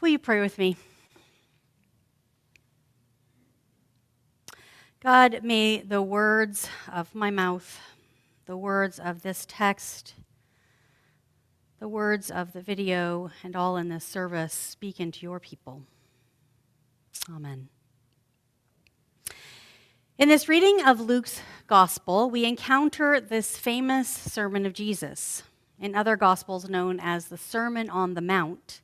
Will you pray with me? God, may the words of my mouth, the words of this text, the words of the video, and all in this service speak into your people. Amen. In this reading of Luke's gospel, we encounter this famous Sermon of Jesus, in other gospels known as the Sermon on the Mount.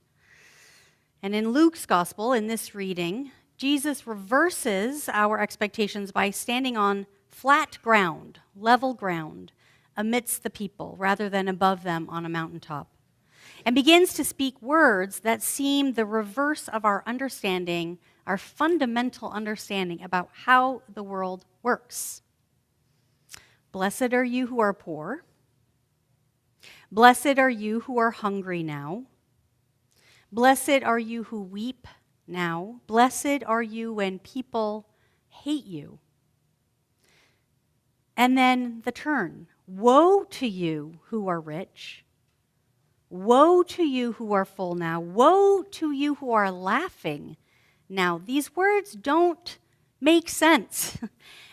And in Luke's gospel, in this reading, Jesus reverses our expectations by standing on flat ground, level ground, amidst the people, rather than above them on a mountaintop, and begins to speak words that seem the reverse of our understanding, our fundamental understanding about how the world works. Blessed are you who are poor. Blessed are you who are hungry now. Blessed are you who weep now. Blessed are you when people hate you. And then the turn. Woe to you who are rich. Woe to you who are full now. Woe to you who are laughing now. These words don't make sense.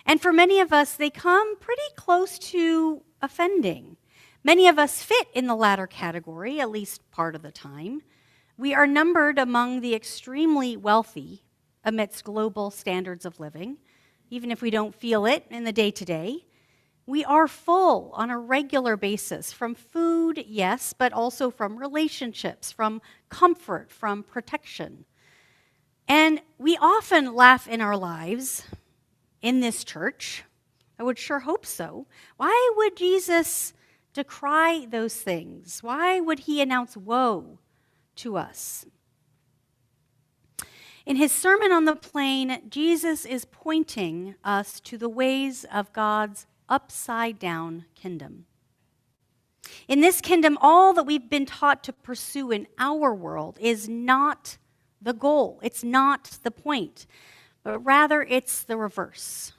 And for many of us, they come pretty close to offending. Many of us fit in the latter category, at least part of the time. We are numbered among the extremely wealthy amidst global standards of living, even if we don't feel it in the day-to-day. We are full on a regular basis from food, yes, but also from relationships, from comfort, from protection. And we often laugh in our lives in this church. I would sure hope so. Why would Jesus decry those things? Why would he announce woe to us? In his Sermon on the Plain, Jesus is pointing us to the ways of God's upside-down kingdom. In this kingdom, all that we've been taught to pursue in our world is not the goal. It's not the point, but rather it's the reverse.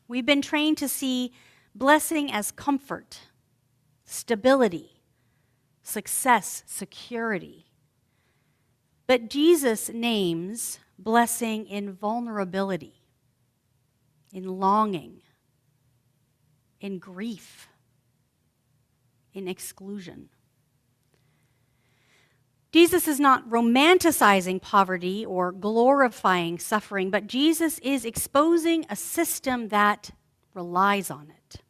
We've been trained to see blessing as comfort, stability, success, security. But Jesus names blessing in vulnerability, in longing, in grief, in exclusion. Jesus is not romanticizing poverty or glorifying suffering, but Jesus is exposing a system that relies on it.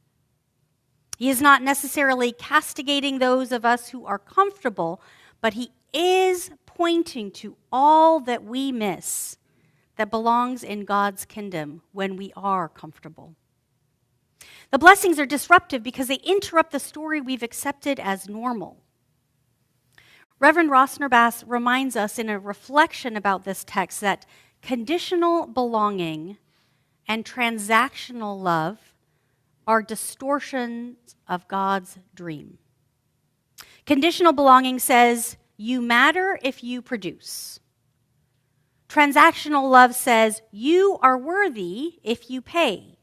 He is not necessarily castigating those of us who are comfortable, but he is pointing to all that we miss that belongs in God's kingdom when we are comfortable. The blessings are disruptive because they interrupt the story we've accepted as normal. Reverend Rosner-Bass reminds us in a reflection about this text that conditional belonging and transactional love are distortions of God's dream. Conditional belonging says, you matter if you produce. Transactional love says, you are worthy if you pay.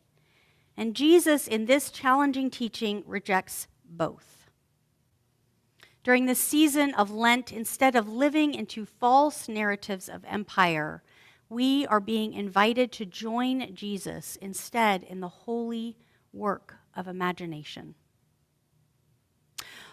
And Jesus, in this challenging teaching, rejects both. During this season of Lent, instead of living into false narratives of empire, we are being invited to join Jesus instead in the holy work of imagination.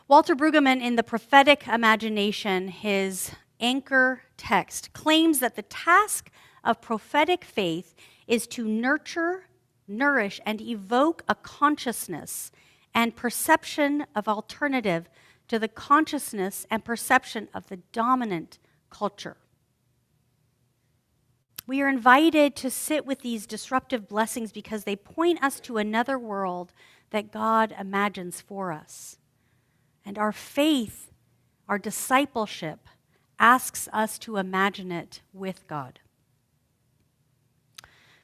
Walter Brueggemann, in The Prophetic Imagination, his anchor text, claims that the task of prophetic faith is to nurture, nourish, and evoke a consciousness and perception of alternative to the consciousness and perception of the dominant culture. We are invited to sit with these disruptive blessings because they point us to another world that God imagines for us. And our faith, our discipleship, asks us to imagine it with God.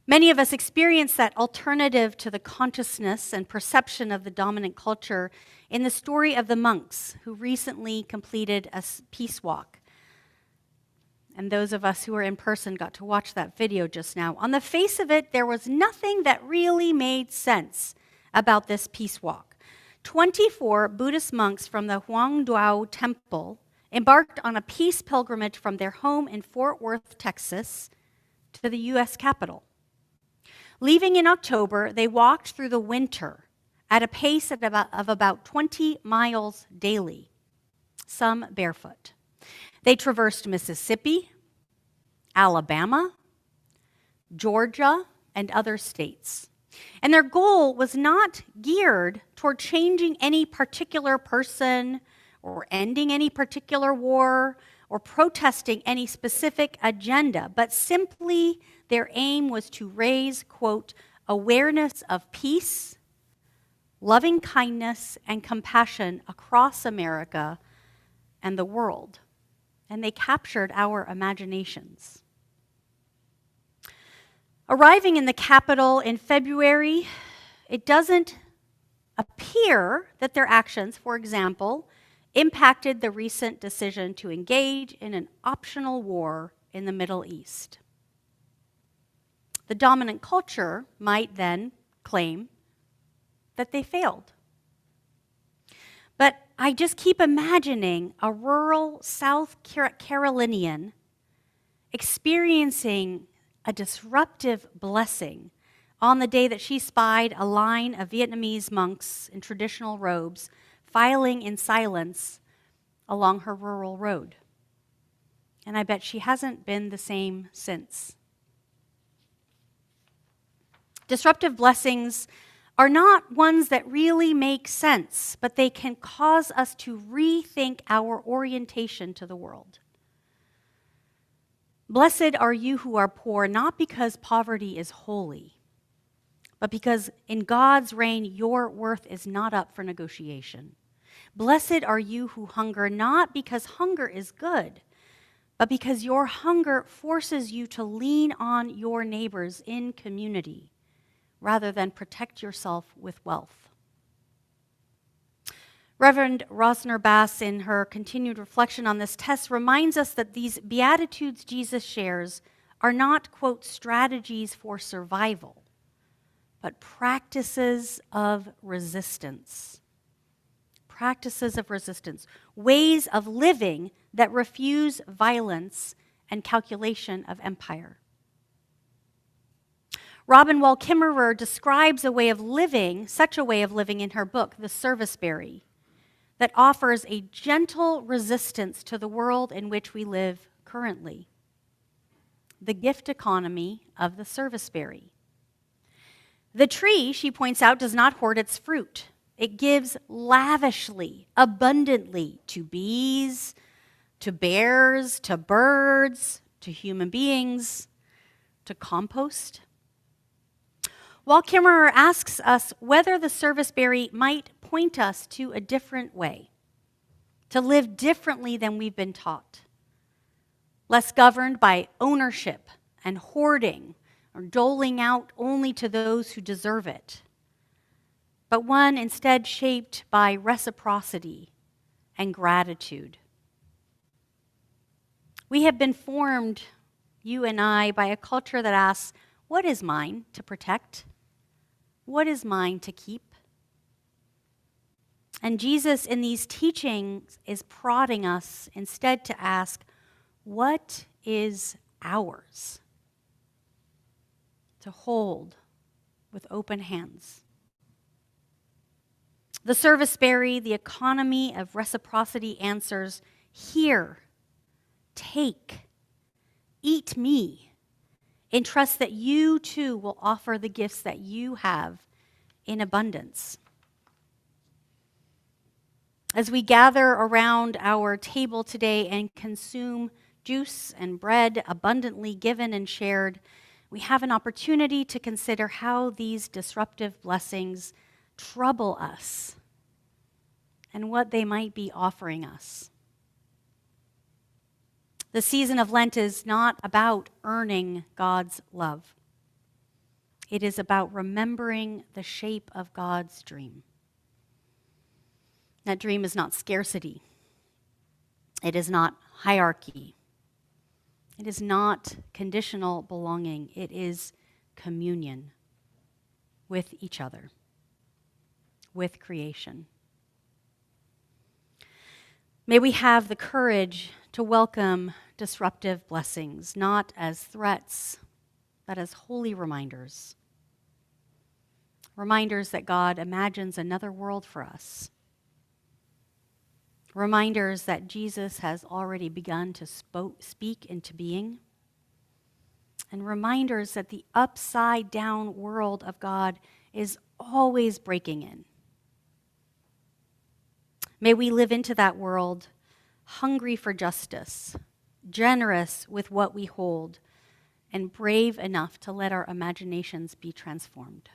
Many of us experience that alternative to the consciousness and perception of the dominant culture in the story of the monks who recently completed a peace walk. And those of us who were in person got to watch that video just now. On the face of it, there was nothing that really made sense about this peace walk. 24 Buddhist monks from the Huangdao Temple embarked on a peace pilgrimage from their home in Fort Worth, Texas, to the U.S. Capitol. Leaving in October, they walked through the winter at a pace of about 20 miles daily, some barefoot. They traversed Mississippi, Alabama, Georgia, and other states. And their goal was not geared toward changing any particular person or ending any particular war or protesting any specific agenda, but simply their aim was to raise, quote, awareness of peace, loving kindness, and compassion across America and the world. And they captured our imaginations. Arriving in the Capitol in February, it doesn't appear that their actions, for example, impacted the recent decision to engage in an optional war in the Middle East. The dominant culture might then claim that they failed. But I just keep imagining a rural South Carolinian experiencing a disruptive blessing on the day that she spied a line of Vietnamese monks in traditional robes filing in silence along her rural road. And I bet she hasn't been the same since. Disruptive blessings are not ones that really make sense, but they can cause us to rethink our orientation to the world. Blessed are you who are poor, not because poverty is holy, but because in God's reign your worth is not up for negotiation. Blessed are you who hunger, not because hunger is good, but because your hunger forces you to lean on your neighbors in community rather than protect yourself with wealth. Reverend Rosner Bass, in her continued reflection on this text, reminds us that these Beatitudes Jesus shares are not, quote, strategies for survival, but practices of resistance. Practices of resistance, ways of living that refuse violence and calculation of empire. Robin Wall Kimmerer describes a way of living, such a way of living in her book, The Serviceberry, that offers a gentle resistance to the world in which we live currently. The gift economy of the serviceberry. The tree, she points out, does not hoard its fruit. It gives lavishly, abundantly to bees, to bears, to birds, to human beings, to compost. Wall Kimmerer asks us whether the serviceberry might point us to a different way, to live differently than we've been taught, less governed by ownership and hoarding or doling out only to those who deserve it, but one instead shaped by reciprocity and gratitude. We have been formed, you and I, by a culture that asks, what is mine to protect? What is mine to keep? And Jesus in these teachings is prodding us instead to ask, what is ours to hold with open hands? The serviceberry, the economy of reciprocity answers, here, take, eat me, in trust that you too will offer the gifts that you have in abundance. As we gather around our table today and consume juice and bread abundantly given and shared, we have an opportunity to consider how these disruptive blessings trouble us and what they might be offering us. The season of Lent is not about earning God's love. It is about remembering the shape of God's dream. That dream is not scarcity. It is not hierarchy. It is not conditional belonging. It is communion with each other, with creation. May we have the courage to welcome disruptive blessings, not as threats, but as holy reminders. Reminders that God imagines another world for us. Reminders that Jesus has already begun to speak into being. And reminders that the upside down world of God is always breaking in. May we live into that world hungry for justice, generous with what we hold, and brave enough to let our imaginations be transformed.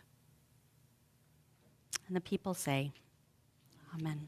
And the people say, Amen.